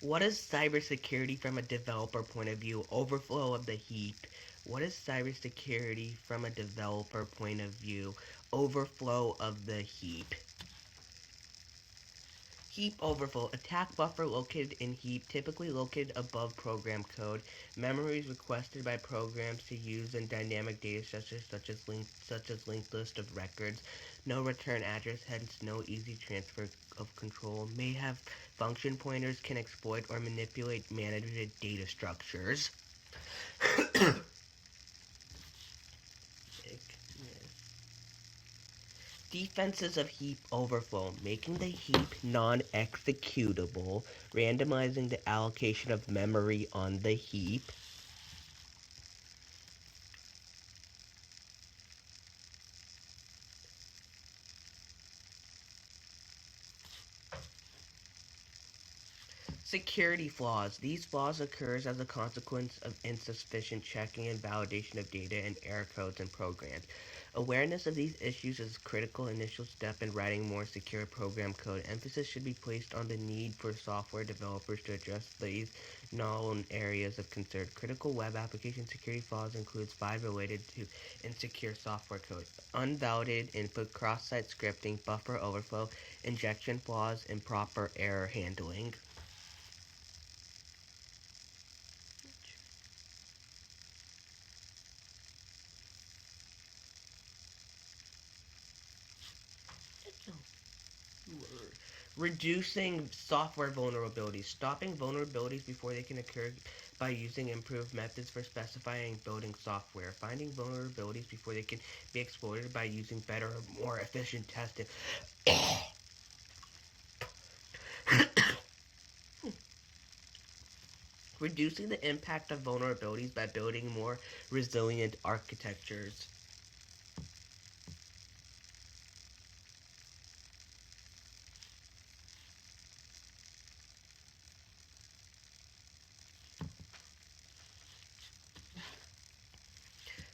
What is cybersecurity from a developer point of view? Overflow of the heap. What is cybersecurity from a developer point of view? Overflow of the heap. Heap overflow. Attack buffer located in heap, typically located above program code. Memories requested by programs to use in dynamic data structures such as linked list of records. No return address, hence no easy transfer of control. May have function pointers, can exploit or manipulate managed data structures. Defenses of heap overflow, making the heap non-executable, randomizing the allocation of memory on the heap, security flaws. These flaws occur as a consequence of insufficient checking and validation of data and error codes and programs. Awareness of these issues is a critical initial step in writing more secure program code. Emphasis should be placed on the need for software developers to address these known areas of concern. Critical web application security flaws includes 5 related to insecure software code: unvalidated input, cross-site scripting, buffer overflow, injection flaws, improper error handling. Reducing software vulnerabilities, stopping vulnerabilities before they can occur by using improved methods for specifying and building software, finding vulnerabilities before they can be exploited by using better or more efficient testing. Reducing the impact of vulnerabilities by building more resilient architectures.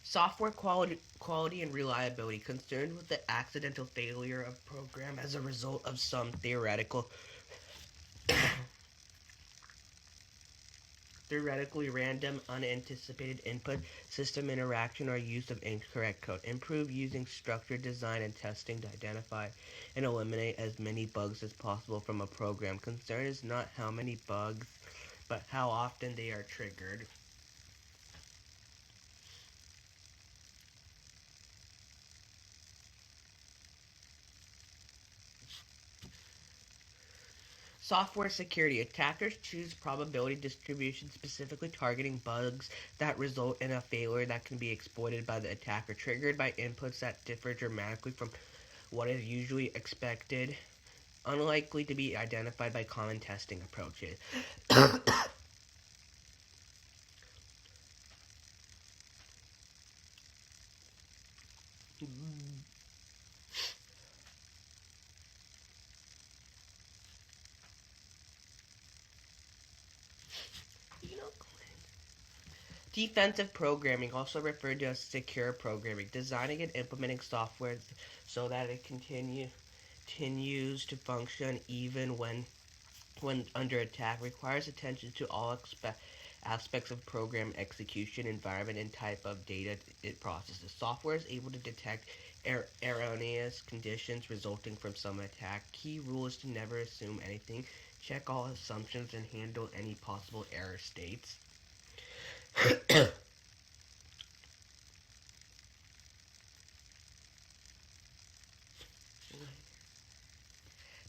Software quality and reliability, concerned with the accidental failure of program as a result of some theoretically random, unanticipated input, system interaction, or use of incorrect code. Improve using structured design and testing to identify and eliminate as many bugs as possible from a program. Concern is not how many bugs, but how often they are triggered. Software security. Attackers choose probability distribution, specifically targeting bugs that result in a failure that can be exploited by the attacker, triggered by inputs that differ dramatically from what is usually expected, unlikely to be identified by common testing approaches. Defensive programming, also referred to as secure programming, designing and implementing software so that it continues to function even when under attack, requires attention to all aspects of program execution, environment, and type of data it processes. Software is able to detect erroneous conditions resulting from some attack. Key rule is to never assume anything. Check all assumptions and handle any possible error states.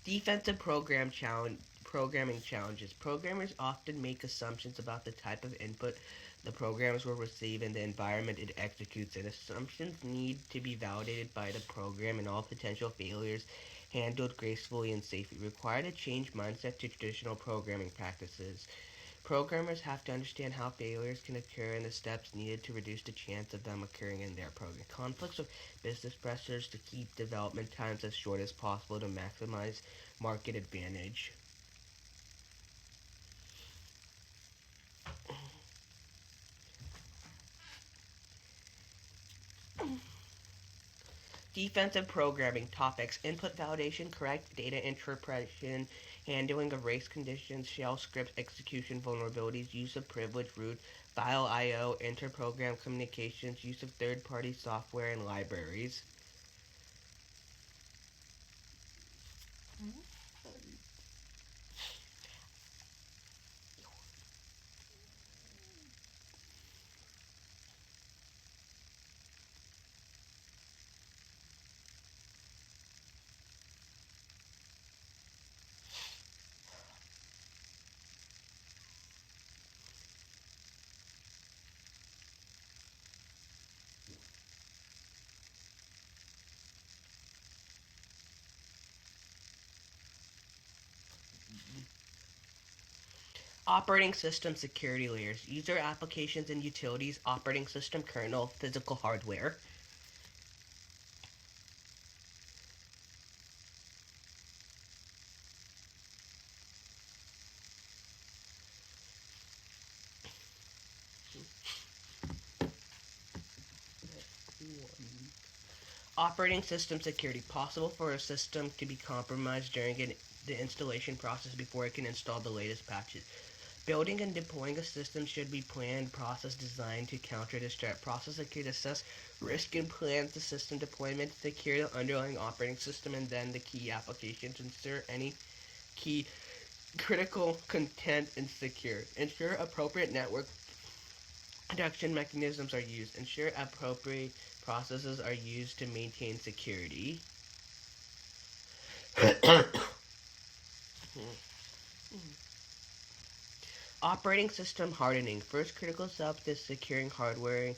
Defensive programming challenges. Programmers often make assumptions about the type of input the programs will receive and the environment it executes in. Assumptions need to be validated by the program and all potential failures handled gracefully and safely. Require to change mindset to traditional programming practices. Programmers have to understand how failures can occur and the steps needed to reduce the chance of them occurring in their program. Conflicts with business pressures to keep development times as short as possible to maximize market advantage. Defensive programming topics: input validation, correct data interpretation, handling of race conditions, shell script execution vulnerabilities, use of privileged root, file I/O, inter-program communications, use of third-party software and libraries. Operating system security layers: user applications and utilities, operating system kernel, physical hardware. Operating system security: possible for a system to be compromised during the installation process before it can install the latest patches. Building and deploying a system should be planned process designed to counter this threat. Process security: assess risk and plan the system deployment, secure the underlying operating system and then the key applications, ensure any key critical content is secure, ensure appropriate network protection mechanisms are used, ensure appropriate processes are used to maintain security. Operating system hardening: first critical step to securing hardware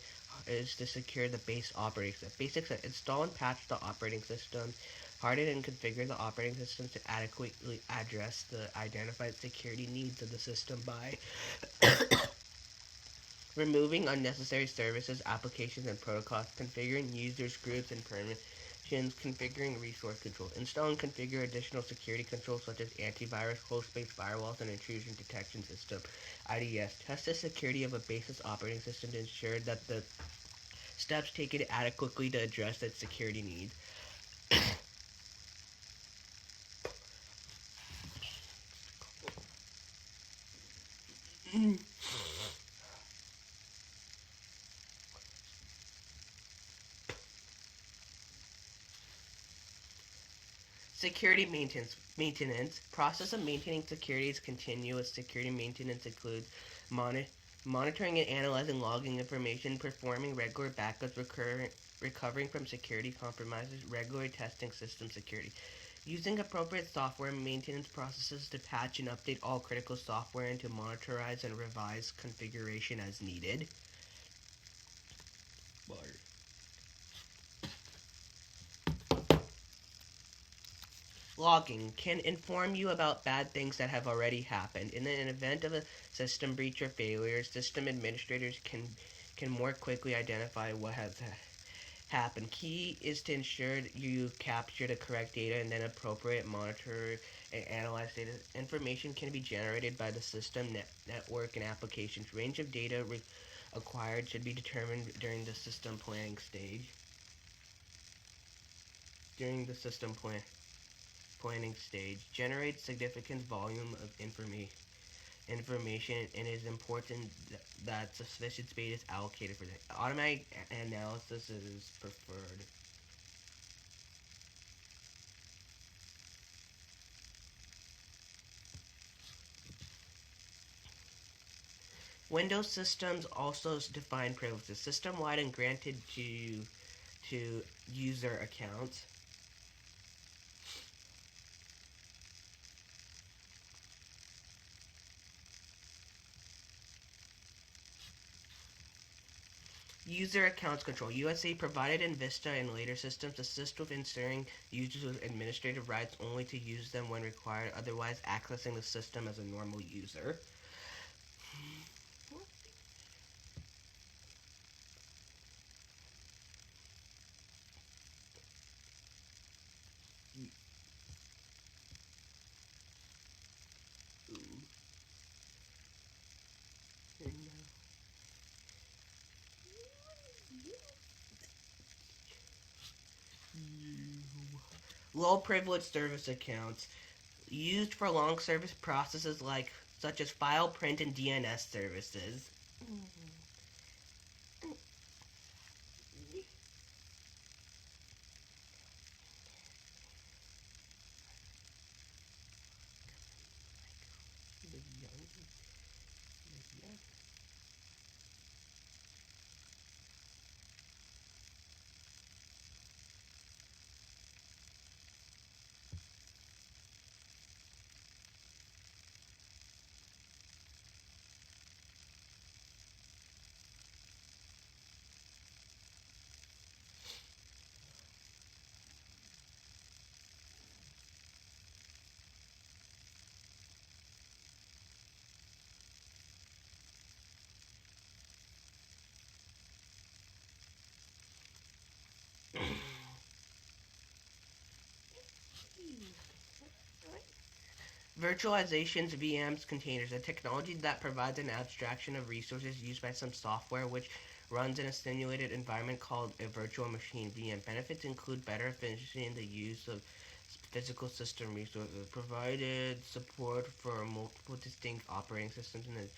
is to secure the base operating system. Basics: install and patch the operating system, harden and configure the operating system to adequately address the identified security needs of the system by removing unnecessary services, applications, and protocols, configuring users, groups, and permissions, configuring resource control, install and configure additional security controls such as antivirus, host-based firewalls, and intrusion detection system. IDS: test the security of a basis operating system to ensure that the steps taken adequately to address its security needs. Security maintenance. Process of maintaining security is continuous. Security maintenance includes monitoring and analyzing logging information, performing regular backups, recovering from security compromises, regular testing system security, using appropriate software maintenance processes to patch and update all critical software and to monitorize and revise configuration as needed. Logging can inform you about bad things that have already happened. In an event of a system breach or failure, system administrators can more quickly identify what has happened. Key is to ensure you capture the correct data and then appropriate monitor and analyze data. Information can be generated by the system network and applications. Range of data acquired should be determined during the system planning stage. During the system planning stage, generates significant volume of information, and it is important that sufficient space is allocated for that. Automatic analysis is preferred. Windows systems also define privileges, system-wide and granted to user accounts. User accounts control. USA provided in Vista and later systems assist with ensuring users with administrative rights only to use them when required, otherwise accessing the system as a normal user. Low privilege service accounts used for long service processes such as file print and DNS services. Virtualizations, VMs, containers, a technology that provides an abstraction of resources used by some software which runs in a simulated environment called a virtual machine. VM benefits include better efficiency in the use of physical system resources, provided support for multiple distinct operating systems and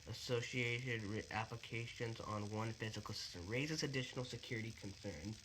associated applications on one physical system, raises additional security concerns.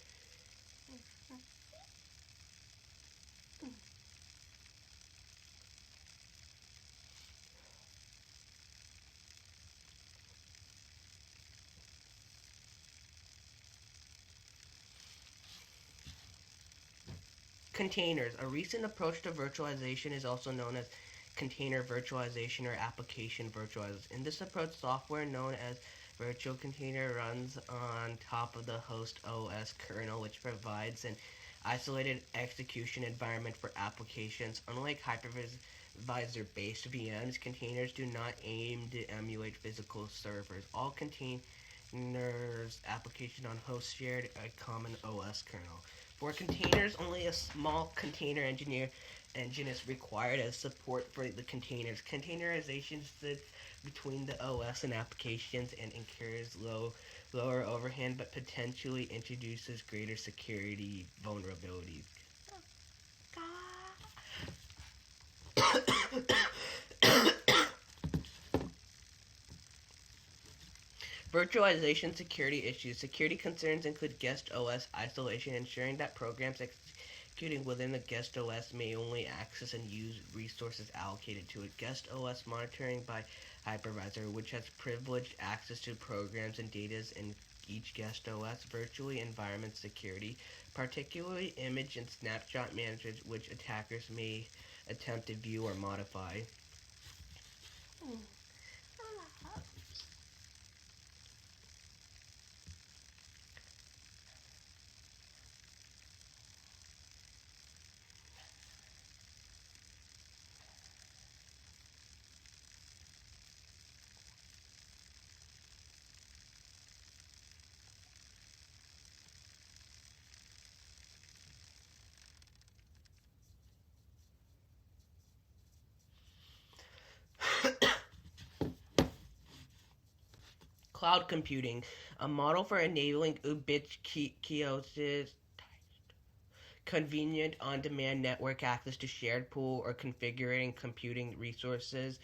Containers. A recent approach to virtualization is also known as container virtualization or application virtualization. In this approach, software known as virtual container runs on top of the host OS kernel, which provides an isolated execution environment for applications. Unlike hypervisor-based VMs, containers do not aim to emulate physical servers. All containers application on hosts shared a common OS kernel. For containers, only a small container engine is required as support for the containers. Containerization sits between the OS and applications and incurs lower overhead but potentially introduces greater security vulnerabilities. Virtualization security issues. Security concerns include guest OS isolation, ensuring that programs executing within the guest OS may only access and use resources allocated to it. Guest OS monitoring by hypervisor, which has privileged access to programs and data in each guest OS. Virtually environment security, particularly image and snapshot management, which attackers may attempt to view or modify. Cloud computing, a model for enabling ubiquitous, convenient, on-demand network access to shared pool or configuring computing resources,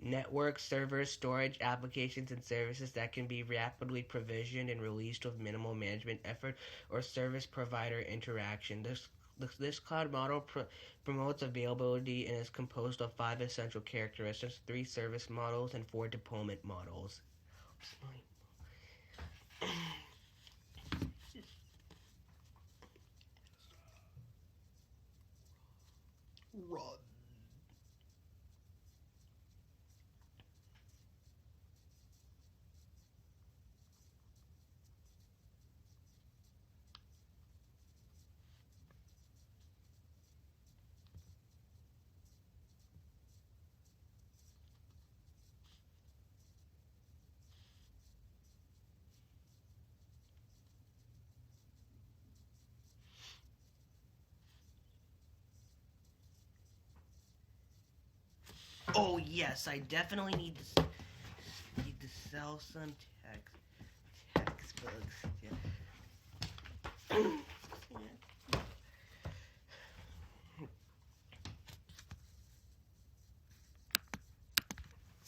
network, servers, storage, applications, and services that can be rapidly provisioned and released with minimal management effort or service provider interaction. This cloud model promotes availability and is composed of 5 essential characteristics, 3 service models, and 4 deployment models. Run. Oh yes, I definitely need to sell some textbooks. Yeah.